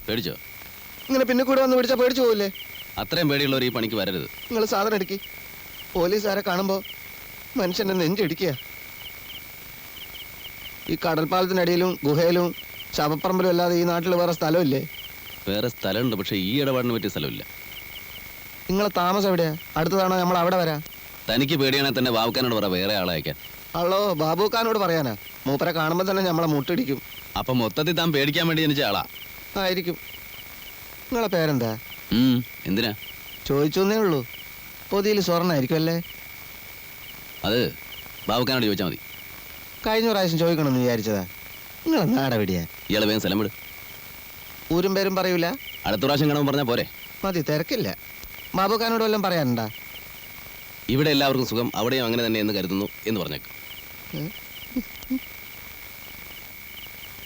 പേടിച്ചോ? ഇങ്ങനെ പിന്നെ കൂടെ വന്ന് പിടിച്ചാൽ പേടിച്ചു പോവില്ലേ? അത്രയും പേടിയുള്ളവർ ഈ പണിക്ക് വരരുത്. നിങ്ങൾ സാധനം എടുക്കി. പോലീസുകാരെ കാണുമ്പോൾ മനുഷ്യൻ്റെ നെഞ്ചിടിക്കുക. ഈ കടൽപ്പാലത്തിനടിയിലും ഗുഹയിലും ശവപ്പറമ്പിലും അല്ലാതെ ഈ നാട്ടിൽ വേറെ സ്ഥലമില്ലേ? വേറെ സ്ഥലമുണ്ട്, പക്ഷേ ഈ ഇടപാടിന് പറ്റിയ സ്ഥലമില്ല. നിങ്ങളെ താമസം എവിടെയാ? അടുത്തതാണോ നമ്മൾ അവിടെ വരാം? തനിക്ക് പേടിയാണെങ്കിൽ തന്നെ ബാബുക്കാനോട് പറ വേറെ ആളെ അയക്കാൻ. അല്ലോ, ബാബുക്കാനോട് പറയാനാ? മൂപ്പരെ കാണുമ്പോൾ തന്നെ നമ്മളെ മുട്ടിടിക്കും. അപ്പം മൊത്തത്തിൽ താൻ പേടിക്കാൻ വേണ്ടി ജനിച്ച ആളാ ആയിരിക്കും. നിങ്ങളെ പേരെന്താ? എന്തിനാ ചോദിച്ചേ ഉള്ളൂ. പൊതിയിൽ സ്വർണ്ണമായിരിക്കും അല്ലേ? അത് ബാബുക്കാനോട് ചോദിച്ചാൽ മതി. കഴിഞ്ഞ പ്രാവശ്യം ചോദിക്കണമെന്ന് വിചാരിച്ചതാ. നിങ്ങളെ നാടെവിടെയാ? ഇയാളെ വേഗം സ്ഥലം വിട്. ഊരും പേരും പറയൂല? അടുത്ത പ്രാവശ്യം കാണുമ്പോൾ പറഞ്ഞാൽ പോരെ? മതി, തിരക്കില്ല. ബാബുക്കാനോട് വല്ലതും പറയാനുണ്ടാ? ഇവിടെ എല്ലാവർക്കും സുഖം, അവിടെയും അങ്ങനെ തന്നെ എന്ന് കരുതുന്നു എന്ന് പറഞ്ഞേക്കും.